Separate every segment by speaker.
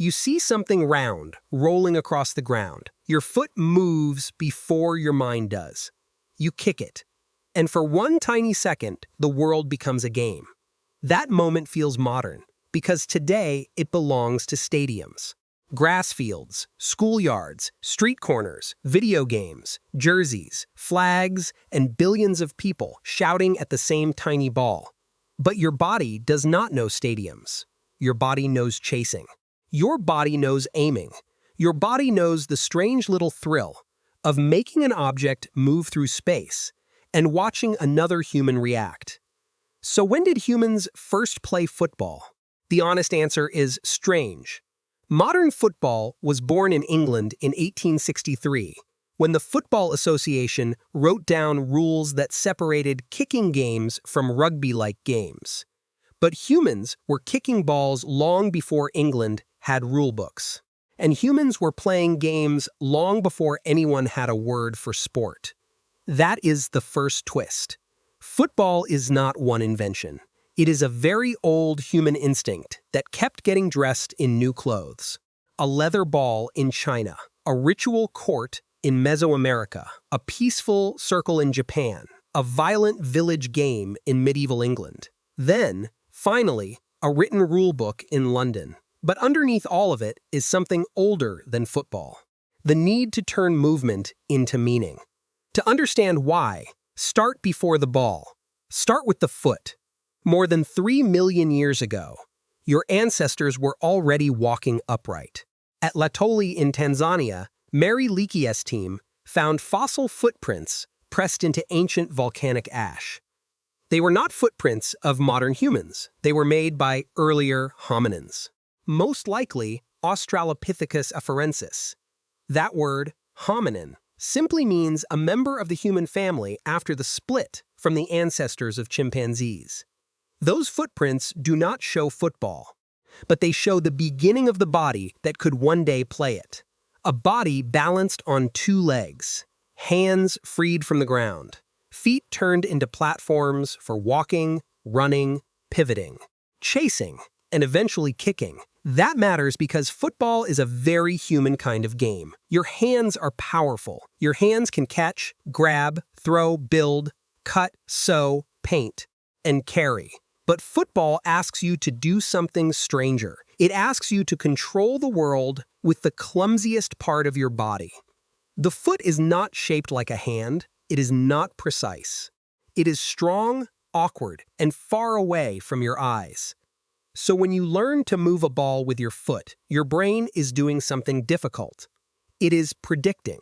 Speaker 1: You see something round, rolling across the ground. Your foot moves before your mind does. You kick it. And for one tiny second, the world becomes a game. That moment feels modern, because today it belongs to stadiums. Grass fields, schoolyards, street corners, video games, jerseys, flags, and billions of people shouting at the same tiny ball. But your body does not know stadiums. Your body knows chasing. Your body knows aiming. Your body knows the strange little thrill of making an object move through space and watching another human react. So when did humans first play football? The honest answer is strange. Modern football was born in England in 1863, when the Football Association wrote down rules that separated kicking games from rugby-like games. But humans were kicking balls long before England had rulebooks. And humans were playing games long before anyone had a word for sport. That is the first twist. Football is not one invention. It is a very old human instinct that kept getting dressed in new clothes. A leather ball in China, a ritual court in Mesoamerica, a peaceful circle in Japan, a violent village game in medieval England. Then, finally, a written rulebook in London. But underneath all of it is something older than football. The need to turn movement into meaning. To understand why, start before the ball. Start with the foot. More than 3 million years ago, your ancestors were already walking upright. At Latoli in Tanzania, Mary Leakey's team found fossil footprints pressed into ancient volcanic ash. They were not footprints of modern humans. They were made by earlier hominins. Most likely, Australopithecus afarensis. That word, hominin, simply means a member of the human family after the split from the ancestors of chimpanzees. Those footprints do not show football, but they show the beginning of the body that could one day play it. A body balanced on 2 legs, hands freed from the ground, feet turned into platforms for walking, running, pivoting, chasing, and eventually kicking. That matters because football is a very human kind of game. Your hands are powerful. Your hands can catch, grab, throw, build, cut, sew, paint, and carry. But football asks you to do something stranger. It asks you to control the world with the clumsiest part of your body. The foot is not shaped like a hand. It is not precise. It is strong, awkward, and far away from your eyes. So when you learn to move a ball with your foot, your brain is doing something difficult. It is predicting.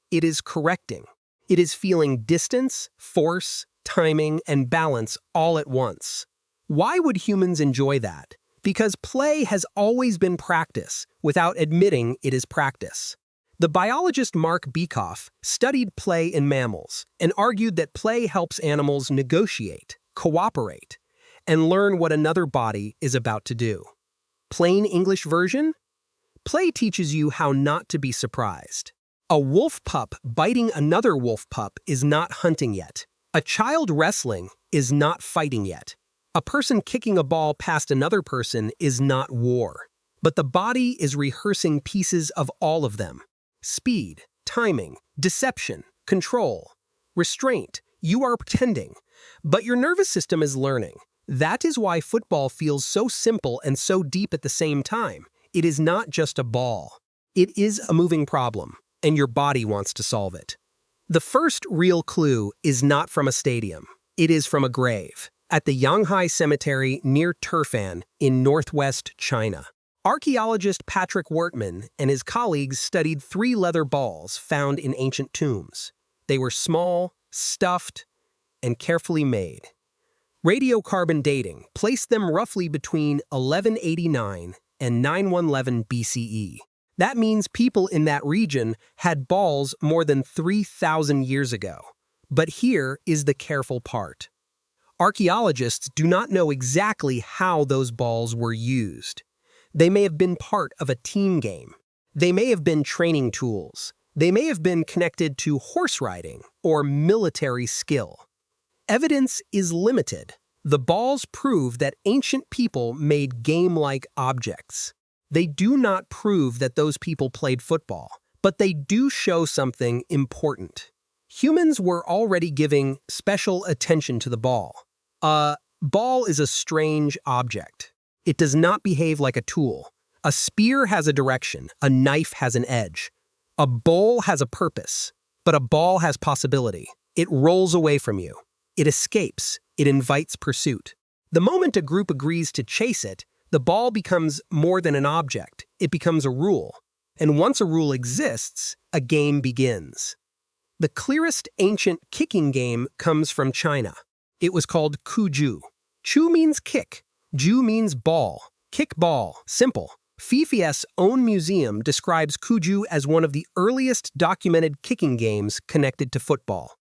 Speaker 1: It is correcting. It is feeling distance, force, timing, and balance all at once. Why would humans enjoy that? Because play has always been practice, without admitting it is practice. The biologist Mark Bekoff studied play in mammals and argued that play helps animals negotiate, cooperate, and learn what another body is about to do. Plain English version? Play teaches you how not to be surprised. A wolf pup biting another wolf pup is not hunting yet. A child wrestling is not fighting yet. A person kicking a ball past another person is not war. But the body is rehearsing pieces of all of them. Speed, timing, deception, control, restraint. You are pretending, but your nervous system is learning. That is why football feels so simple and so deep at the same time. It is not just a ball. It is a moving problem, and your body wants to solve it. The first real clue is not from a stadium. It is from a grave, at the Yanghai Cemetery near Turfan in northwest China. Archaeologist Patrick Wortman and his colleagues studied 3 leather balls found in ancient tombs. They were small, stuffed, and carefully made. Radiocarbon dating placed them roughly between 1189 and 9111 BCE. That means people in that region had balls more than 3,000 years ago. But here is the careful part. Archaeologists do not know exactly how those balls were used. They may have been part of a team game. They may have been training tools. They may have been connected to horse riding or military skill. Evidence is limited. The balls prove that ancient people made game-like objects. They do not prove that those people played football, but they do show something important. Humans were already giving special attention to the ball. A ball is a strange object. It does not behave like a tool. A spear has a direction, a knife has an edge. A bowl has a purpose, but a ball has possibility. It rolls away from you. It escapes. It invites pursuit. The moment a group agrees to chase it, the ball becomes more than an object. It becomes a rule. And once a rule exists, a game begins. The clearest ancient kicking game comes from China. It was called Cuju. Chu means kick. Ju means ball. Kick ball. Simple. Fifi's own museum describes Cuju as one of the earliest documented kicking games connected to football.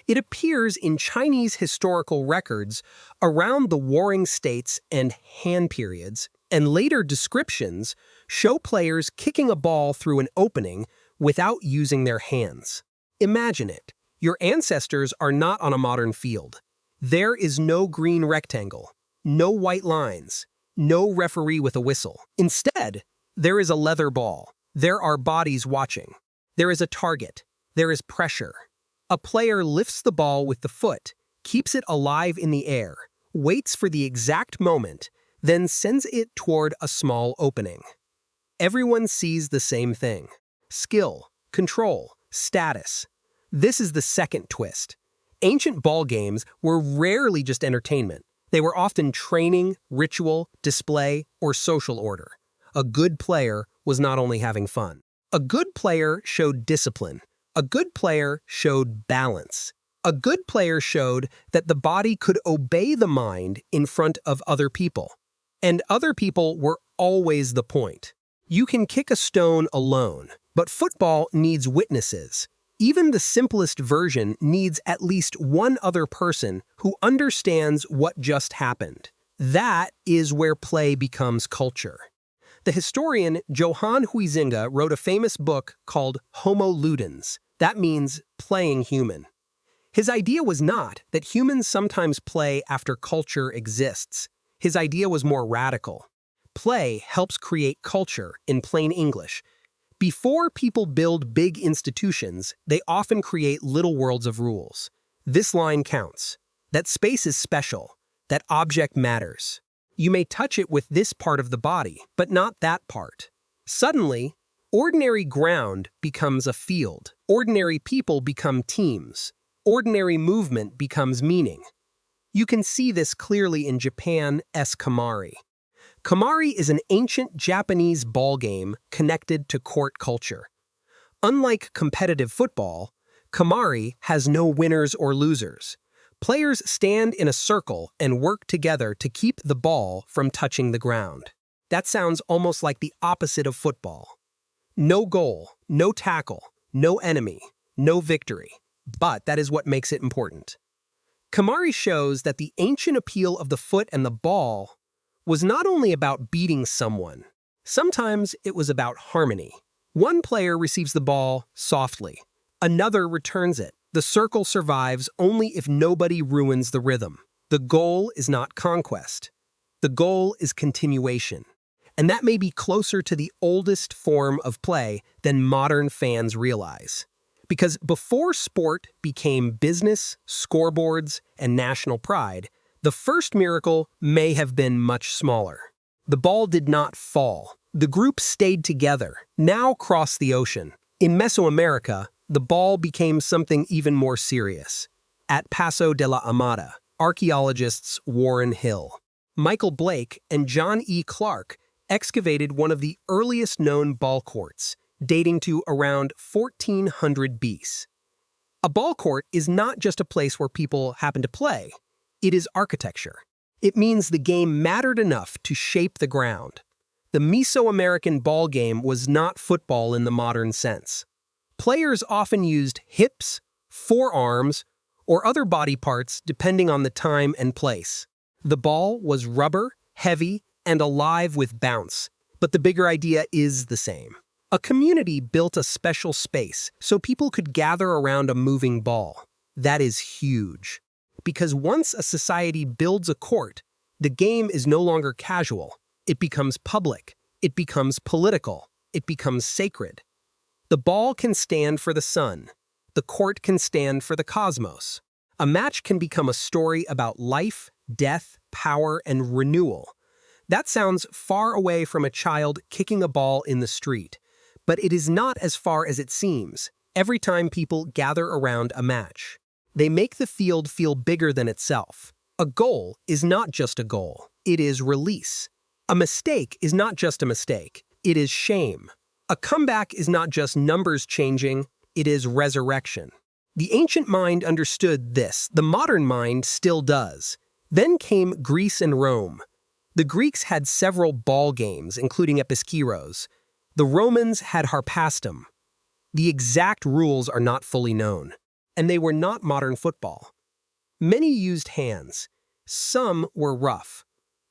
Speaker 1: It appears in Chinese historical records around the Warring States and Han periods, and later descriptions show players kicking a ball through an opening without using their hands. Imagine it. Your ancestors are not on a modern field. There is no green rectangle, no white lines, no referee with a whistle. Instead, there is a leather ball. There are bodies watching. There is a target. There is pressure. A player lifts the ball with the foot, keeps it alive in the air, waits for the exact moment, then sends it toward a small opening. Everyone sees the same thing. Skill, control, status. This is the second twist. Ancient ball games were rarely just entertainment. They were often training, ritual, display, or social order. A good player was not only having fun. A good player showed discipline. A good player showed balance. A good player showed that the body could obey the mind in front of other people. And other people were always the point. You can kick a stone alone, but football needs witnesses. Even the simplest version needs at least one other person who understands what just happened. That is where play becomes culture. The historian Johann Huizinga wrote a famous book called Homo Ludens. That means playing human. His idea was not that humans sometimes play after culture exists. His idea was more radical. Play helps create culture in plain English. Before people build big institutions, they often create little worlds of rules. This line counts. That space is special. That object matters. You may touch it with this part of the body, but not that part. Suddenly, ordinary ground becomes a field. Ordinary people become teams. Ordinary movement becomes meaning. You can see this clearly in Japan's Kemari. Kemari is an ancient Japanese ball game connected to court culture. Unlike competitive football, Kemari has no winners or losers. Players stand in a circle and work together to keep the ball from touching the ground. That sounds almost like the opposite of football. No goal, no tackle, no enemy, no victory. But that is what makes it important. Kemari shows that the ancient appeal of the foot and the ball was not only about beating someone. Sometimes it was about harmony. One player receives the ball softly. Another returns it. The circle survives only if nobody ruins the rhythm. The goal is not conquest. The goal is continuation. And that may be closer to the oldest form of play than modern fans realize. Because before sport became business, scoreboards, and national pride, the first miracle may have been much smaller. The ball did not fall. The group stayed together, now crossed the ocean. In Mesoamerica, the ball became something even more serious. At Paso de la Amada, archaeologists Warren Hill, Michael Blake, and John E. Clark excavated one of the earliest known ball courts, dating to around 1400 BC. A ball court is not just a place where people happen to play. It is architecture. It means the game mattered enough to shape the ground. The Mesoamerican ball game was not football in the modern sense. Players often used hips, forearms, or other body parts depending on the time and place. The ball was rubber, heavy, and alive with bounce, but the bigger idea is the same. A community built a special space so people could gather around a moving ball. That is huge. Because once a society builds a court, the game is no longer casual. It becomes public, It becomes political. It becomes sacred. The ball can stand for the sun. The court can stand for the cosmos. A match can become a story about life, death, power, and renewal. That sounds far away from a child kicking a ball in the street, but it is not as far as it seems every time people gather around a match. They make the field feel bigger than itself. A goal is not just a goal, it is release. A mistake is not just a mistake, it is shame. A comeback is not just numbers changing, it is resurrection. The ancient mind understood this, the modern mind still does. Then came Greece and Rome. The Greeks had several ball games, including episkiros. The Romans had harpastum. The exact rules are not fully known, and they were not modern football. Many used hands. Some were rough.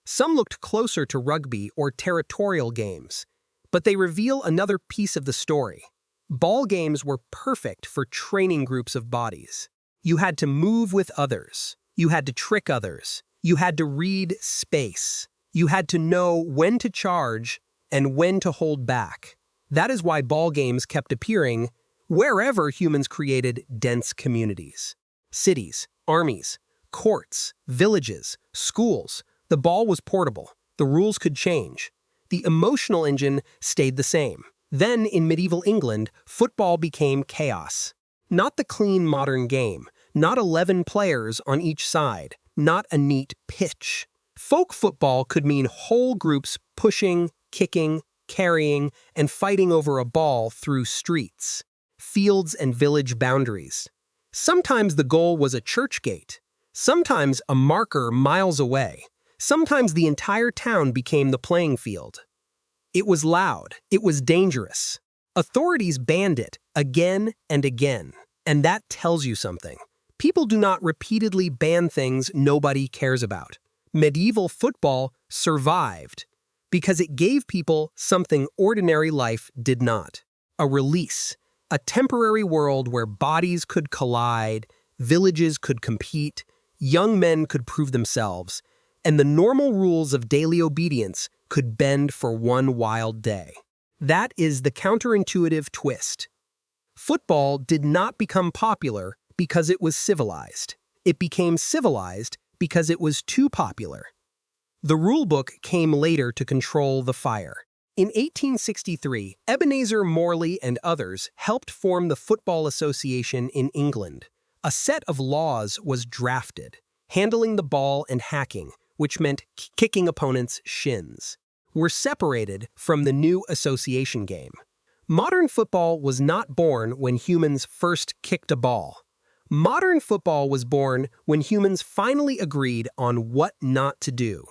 Speaker 1: Some looked closer to rugby or territorial games, but they reveal another piece of the story. Ball games were perfect for training groups of bodies. You had to move with others. You had to trick others. You had to read space. You had to know when to charge and when to hold back. That is why ball games kept appearing wherever humans created dense communities. Cities, armies, courts, villages, schools. The ball was portable. The rules could change. The emotional engine stayed the same. Then, in medieval England, football became chaos. Not the clean modern game, not 11 players on each side, not a neat pitch. Folk football could mean whole groups pushing, kicking, carrying, and fighting over a ball through streets, fields, and village boundaries. Sometimes the goal was a church gate. Sometimes a marker miles away. Sometimes the entire town became the playing field. It was loud. It was dangerous. Authorities banned it again and again. And that tells you something. People do not repeatedly ban things nobody cares about. Medieval football survived because it gave people something ordinary life did not. A release. A temporary world where bodies could collide, villages could compete, young men could prove themselves, and the normal rules of daily obedience could bend for one wild day. That is the counterintuitive twist. Football did not become popular because it was civilized. It became civilized because it was too popular. The rulebook came later to control the fire. In 1863, Ebenezer Morley and others helped form the Football Association in England. A set of laws was drafted, handling the ball and hacking, which meant kicking opponents' shins, were separated from the new association game. Modern football was not born when humans first kicked a ball. Modern football was born when humans finally agreed on what not to do.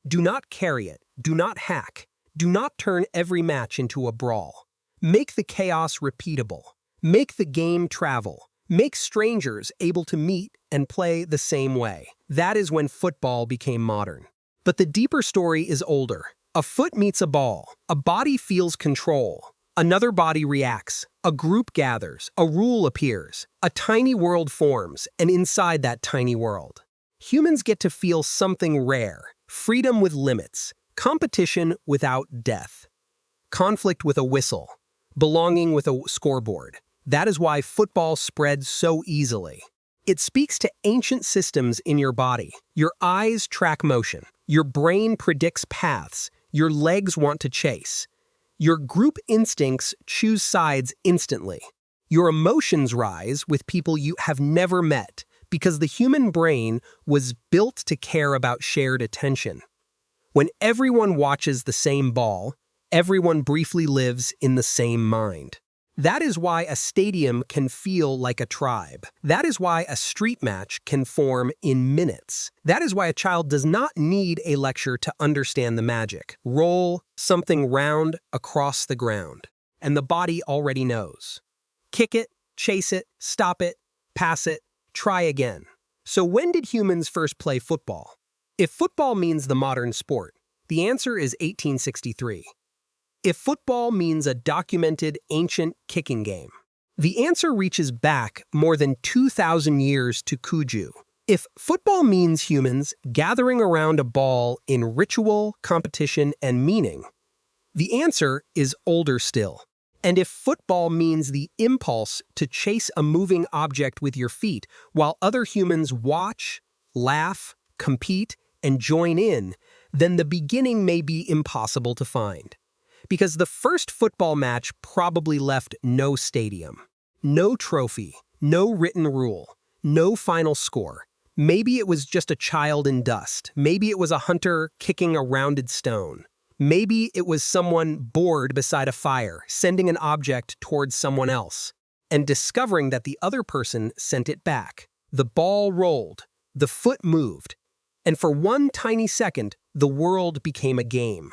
Speaker 1: Do not carry it. Do not hack. Do not turn every match into a brawl. Make the chaos repeatable. Make the game travel. Make strangers able to meet and play the same way. That is when football became modern. But the deeper story is older. A foot meets a ball. A body feels control. Another body reacts. A group gathers. A rule appears. A tiny world forms, and inside that tiny world, humans get to feel something rare. Freedom with limits. Competition without death. Conflict with a whistle. Belonging with a scoreboard. That is why football spread so easily. It speaks to ancient systems in your body. Your eyes track motion. Your brain predicts paths. Your legs want to chase. Your group instincts choose sides instantly. Your emotions rise with people you have never met because the human brain was built to care about shared attention. When everyone watches the same ball, everyone briefly lives in the same mind. That is why a stadium can feel like a tribe. That is why a street match can form in minutes. That is why a child does not need a lecture to understand the magic. Roll something round across the ground, and the body already knows. Kick it, chase it, stop it, pass it, try again. So when did humans first play football? If football means the modern sport, the answer is 1863. If football means a documented ancient kicking game, the answer reaches back more than 2,000 years to Cuju. If football means humans gathering around a ball in ritual, competition, and meaning, The answer is older still. And if football means the impulse to chase a moving object with your feet while other humans watch, laugh, compete, and join in, then the beginning may be impossible to find. Because the first football match probably left no stadium, no trophy, no written rule, no final score. Maybe it was just a child in dust. Maybe it was a hunter kicking a rounded stone. Maybe it was someone bored beside a fire, sending an object towards someone else, and discovering that the other person sent it back. The ball rolled, the foot moved, and for one tiny second, the world became a game.